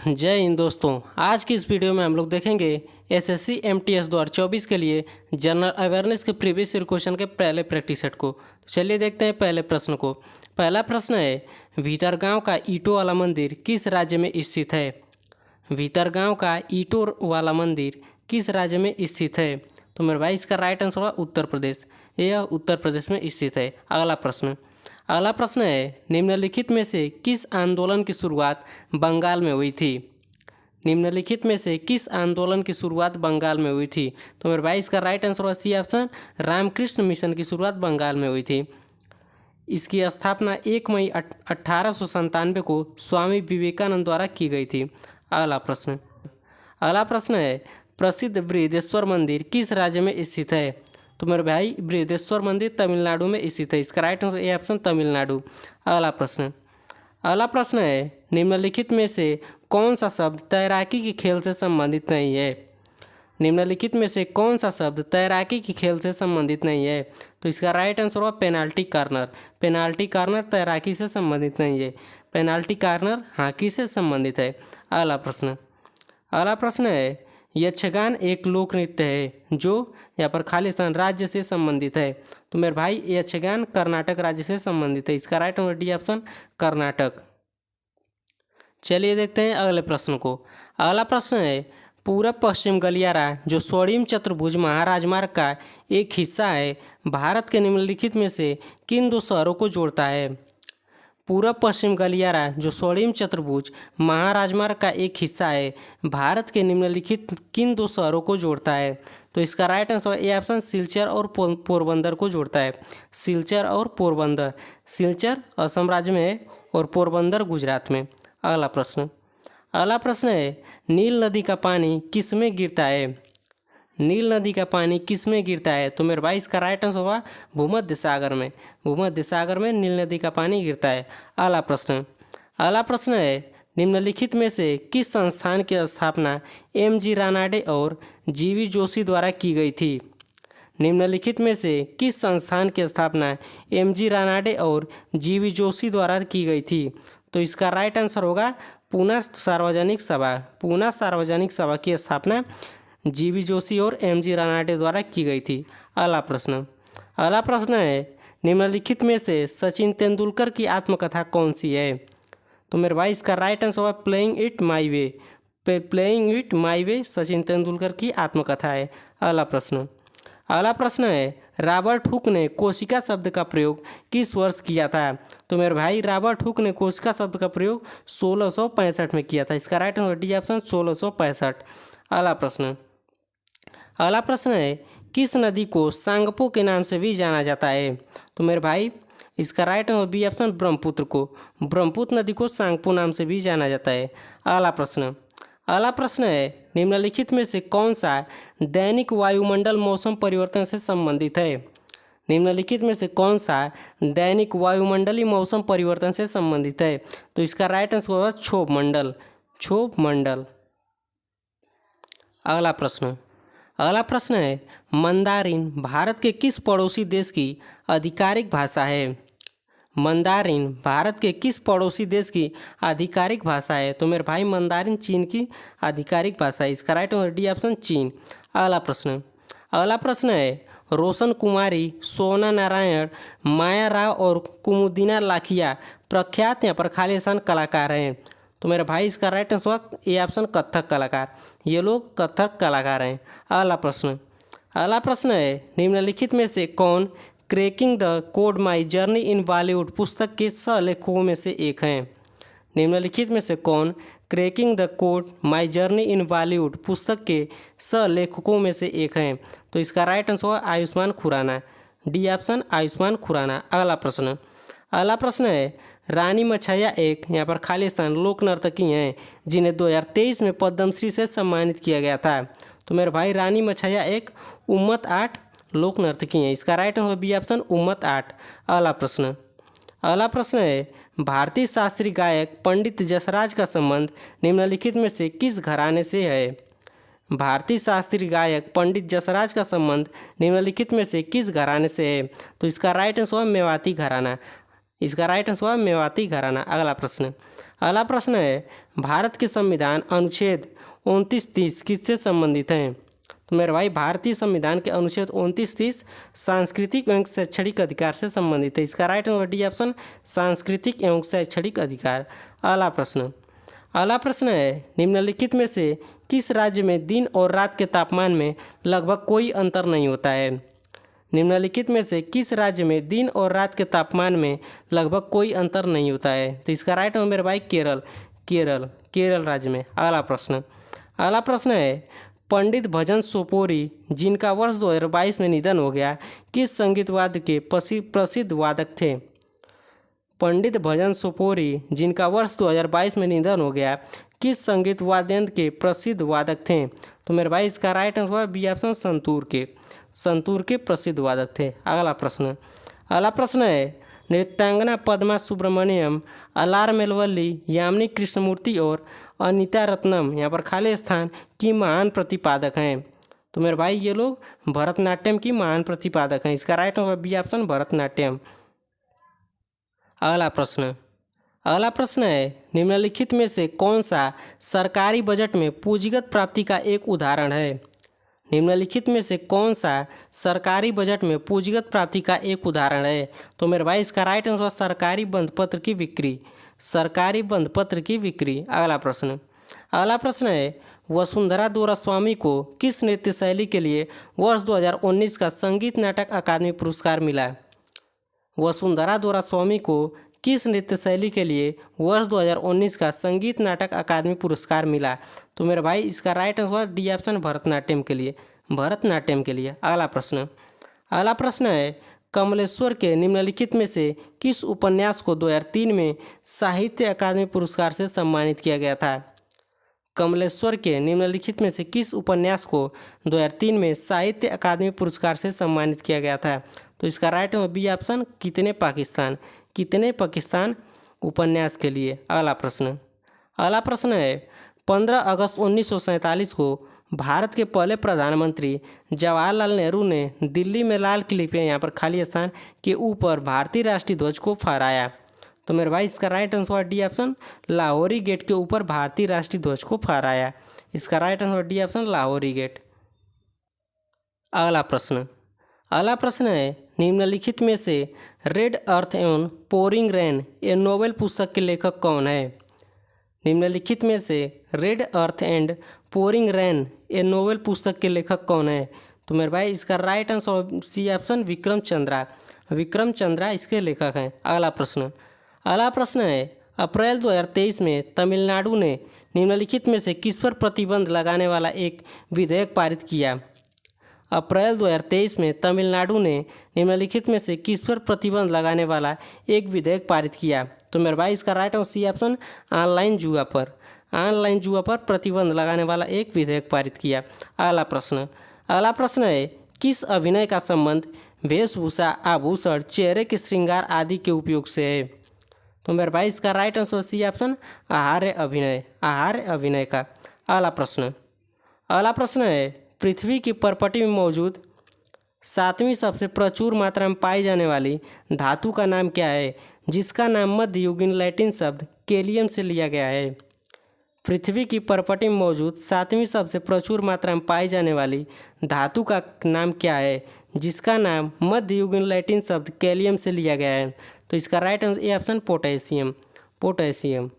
जय हिंद दोस्तों। आज की इस वीडियो में हम लोग देखेंगे एसएससी एमटीएस 2024 के लिए जनरल अवेयरनेस के प्रीवियस ईयर क्वेश्चन के पहले प्रैक्टिस सेट को। तो चलिए देखते हैं पहले प्रश्न को। पहला प्रश्न है, भीतरगांव का ईंटों वाला मंदिर किस राज्य में स्थित है? भीतरगांव का ईंटों वाला मंदिर किस राज्य में स्थित है? तो मेरे भाई इसका राइट आंसर होगा उत्तर प्रदेश। यह उत्तर प्रदेश में स्थित है। अगला प्रश्न है, निम्नलिखित में से किस आंदोलन की शुरुआत बंगाल में हुई थी? निम्नलिखित में से किस आंदोलन की शुरुआत बंगाल में हुई थी? तो मेरे भाई इसका राइट आंसर होगा सी ऑप्शन, रामकृष्ण मिशन की शुरुआत बंगाल में हुई थी। इसकी स्थापना 1 मई 1897 को स्वामी विवेकानंद द्वारा की गई थी। अगला प्रश्न है, प्रसिद्ध बृहदेश्वर मंदिर किस राज्य में स्थित है? तो मेरे भाई बृहदेश्वर मंदिर तमिलनाडु में स्थित है। इसका right answer A option Tamil Nadu. अगला प्रश्न है, निम्नलिखित में से कौन सा शब्द तैराकी के खेल से संबंधित नहीं है? निम्नलिखित में से कौन सा शब्द तैराकी के खेल से संबंधित नहीं है? तो इसका राइट आंसर होगा पेनाल्टी कॉर्नर। पेनाल्टी कॉर्नर तैराकी से संबंधित नहीं है। पेनाल्टी कॉर्नर हॉकी से संबंधित है। अगला प्रश्न है, यक्षगान एक लोक नृत्य है जो यहाँ पर खालिस्तान राज्य से संबंधित है। तो मेरे भाई यक्षगान कर्नाटक राज्य से संबंधित है। इसका right answer D option Karnataka. चलिए देखते हैं अगले प्रश्न को। अगला प्रश्न है, पूर्व पश्चिम गलियारा जो स्वर्णिम चतुर्भुज महाराजमार्ग का एक हिस्सा है, भारत के निम्नलिखित में से किन दो शहरों को जोड़ता है? पूर्व पश्चिम गलियारा जो स्वर्णिम चतुर्भुज महाराजमार्ग का एक हिस्सा है, भारत के निम्नलिखित किन दो शहरों को जोड़ता है? तो इसका right answer A option Silchar और पोरबंदर को जोड़ता है। सिलचर और पोरबंदर। सिलचर असम राज्य में है और पोरबंदर गुजरात में। अगला प्रश्न है, नील नदी का पानी किस में गिरता है? नील नदी का पानी किस में गिरता है? तो मेरे भाई इसका राइट आंसर होगा भूमध्य सागर में। भूमध्य सागर में नील नदी का पानी गिरता है। अगला प्रश्न है, निम्नलिखित में से किस संस्थान की स्थापना एम.जी. रानाडे और जी.वी. जोशी द्वारा की गई थी? निम्नलिखित में से किस संस्थान की स्थापना एम.जी. रानाडे और जी.वी. जोशी द्वारा की गई थी? तो इसका राइट आंसर होगा पूना सार्वजनिक सभा। पूना सार्वजनिक सभा की स्थापना जी.वी. जोशी और एम.जी. रानाडे द्वारा की गई थी। अगला प्रश्न है, निम्नलिखित में से सचिन तेंदुलकर की आत्मकथा कौन सी है? तो मेरे भाई इसका राइट आंसर होगा playing it my way. Playing it my way Sachin Tendulkar की आत्मकथा है। अगला प्रश्न है, रॉबर्ट हुक ने कोशिका शब्द का प्रयोग किस वर्ष किया था? तो मेरे भाई रॉबर्ट हुक ने कोशिका शब्द का प्रयोग 1665 में किया था। इसका राइट आंसर डी ऑप्शन 1665। अगला प्रश्न है, किस नदी को सांगपो के नाम से भी जाना जाता है? तो मेरे भाई इसका right answer B option Brahmaputra को। ब्रह्मपुत्र नदी को सांगपो नाम से भी जाना जाता है। अगला प्रश्न है, निम्नलिखित में से कौन सा दैनिक वायुमंडल मौसम परिवर्तन से संबंधित है? निम्नलिखित में से कौन सा दैनिक वायुमंडलीय मौसम परिवर्तन से संबंधित है? तो इसका राइट आंसर होगा क्षोभ मंडल। अगला प्रश्न है, मंदारिन भारत के किस पड़ोसी देश की आधिकारिक भाषा है? मंदारिन भारत के किस पड़ोसी देश की आधिकारिक भाषा है? तो मेरे भाई मंदारिन चीन की आधिकारिक भाषा है। इसका राइट आंसर डी ऑप्शन चीन। अगला प्रश्न है, रोशन कुमारी, सोना नारायण, माया राव और कुमुदिना लाखिया प्रख्यात यहाँ पर खालिस्तान कलाकार हैं। तो मेरे भाई इसका राइट आंसर होगा ए ऑप्शन कथक कलाकार। ये लोग कथक कलाकार हैं। अगला प्रश्न है, निम्नलिखित में से कौन cracking the code my journey in Bollywood पुस्तक के सह-लेखकों में से एक हैं? निम्नलिखित में से कौन cracking the code my journey in Bollywood पुस्तक के सह-लेखकों में से एक हैं? तो इसका राइट आंसर होगा आयुष्मान खुराना। D option Ayushmann Khurrana. अगला प्रश्न है, रानी मछैया एक यहाँ पर खालिस्तान लोक नर्तकी हैं जिन्हें 2023 में पद्मश्री से सम्मानित किया गया था। तो मेरे भाई रानी मछैया एक उम्मत 8 लोक नर्तकी हैं। इसका राइट आंसर बी ऑप्शन उम्मत 8। अगला प्रश्न है, भारतीय शास्त्रीय गायक पंडित जसराज का संबंध निम्नलिखित में से किस घराने से है? भारतीय शास्त्रीय गायक पंडित जसराज का संबंध निम्नलिखित में से किस घराने से है? तो इसका राइट आंसर है मेवाती घराना। इसका राइट आंसर है मेवाती घराना। अगला प्रश्न है, भारत के संविधान अनुच्छेद 29-30 किससे संबंधित हैं? तो मेरे भाई भारतीय संविधान के अनुच्छेद 29-30 सांस्कृतिक एवं शैक्षणिक अधिकार से संबंधित है। इसका राइट आंसर डी ऑप्शन, सांस्कृतिक एवं शैक्षणिक अधिकार। अगला प्रश्न है, निम्नलिखित में से किस राज्य में दिन और रात के तापमान में लगभग कोई अंतर नहीं होता है? निम्नलिखित में से किस राज्य में दिन और रात के तापमान में लगभग कोई अंतर नहीं होता है? तो इसका राइट आंसर मेरे भाई केरल राज्य में। अगला प्रश्न है, पंडित भजन सोपोरी जिनका वर्ष 2022 में निधन हो गया, किस संगीत वाद्य के प्रसिद्ध वादक थे? पंडित भजन सोपोरी जिनका वर्ष 2022 में निधन हो गया, किस संगीत वाद्ययंत्र के प्रसिद्ध वादक थे? तो मेरे भाई इसका राइट आंसर है बी ऑप्शन, संतूर के प्रसिद्ध वादक थे। अगला प्रश्न है, नृत्यांगना पद्मा सुब्रमण्यम, अलार मेलवल्ली, यामिनी कृष्णमूर्ति और अनीता रत्नम यहाँ पर खाली स्थान की महान प्रतिपादक हैं। तो मेरे भाई ये लोग भरतनाट्यम की महान प्रतिपादक हैं। इसका right answer B option, Bharatanatyam. अगला प्रश्न है, निम्नलिखित में से कौन सा सरकारी बजट में पूंजीगत प्राप्ति का एक उदाहरण है? निम्नलिखित में से कौन सा सरकारी बजट में पूंजीगत प्राप्ति का एक उदाहरण है? तो मेरे भाई इसका राइट आंसर सरकारी बंधपत्र की बिक्री। अगला प्रश्न है, वसुंधरा दोरास्वामी को किस नृत्य शैली के लिए वर्ष 2019 का संगीत नाटक अकादमी पुरस्कार मिला? वसुंधरा दोरास्वामी को किस नृत्य शैली के लिए वर्ष 2019 का संगीत नाटक अकादमी पुरस्कार मिला? तो मेरे भाई इसका right answer D option, Bharatanatyam के लिए। अगला प्रश्न है, कमलेश्वर के निम्नलिखित में से किस उपन्यास को 2003 में साहित्य अकादमी पुरस्कार से सम्मानित किया गया था? कमलेश्वर के निम्नलिखित में से किस उपन्यास को 2003 में साहित्य अकादमी पुरस्कार से सम्मानित किया गया था? तो इसका राइट आंसर बी ऑप्शन, कितने पाकिस्तान उपन्यास के लिए। अगला प्रश्न है, 15 अगस्त 1947 को भारत के पहले प्रधानमंत्री जवाहरलाल नेहरू ने दिल्ली में लाल किले पे यहाँ पर खाली स्थान के ऊपर भारतीय राष्ट्रीय ध्वज को फहराया। तो मेरे भाई इसका right answer D option, Lahori gate के ऊपर भारतीय राष्ट्रीय ध्वज को फहराया। इसका right answer D option, Lahori gate. अगला प्रश्न है, निम्नलिखित में से red earth and pouring rain ये नोबेल पुस्तक के लेखक कौन है? निम्नलिखित में से red earth and pouring rain ये नोबेल पुस्तक के लेखक कौन है? तो मेरे भाई इसका right answer C option, Vikram Chandra इसके लेखक हैं। अगला प्रश्न है, अप्रैल 2023 में तमिलनाडु ने निम्नलिखित में से किस पर प्रतिबंध लगाने वाला एक विधेयक पारित किया? अप्रैल 2023 में तमिलनाडु ने निम्नलिखित में से किस पर प्रतिबंध लगाने वाला एक विधेयक पारित किया? तो मेरे भाई इसका right answer C option, online जुआ पर प्रतिबंध लगाने वाला एक विधेयक पारित किया। अगला प्रश्न है, किस अभिनय का संबंध वेशभूषा, आभूषण, चेहरे के श्रृंगार आदि के उपयोग से है? तो मेरे भाई इसका राइट आंसर सी ऑप्शन, आहार्य अभिनय का। अगला प्रश्न है, पृथ्वी की परपटी में मौजूद 7वीं सबसे प्रचुर मात्रा में पाई जाने वाली धातु का नाम क्या है, जिसका नाम मध्ययुगीन लैटिन शब्द केलियम से लिया गया है? पृथ्वी की परपटी में मौजूद 7वीं सबसे प्रचुर मात्रा में पाई जाने वाली धातु का नाम क्या है, जिसका नाम मध्ययुगीन लैटिन शब्द केलियम से लिया गया है? तो इसका right answer A option, potassium.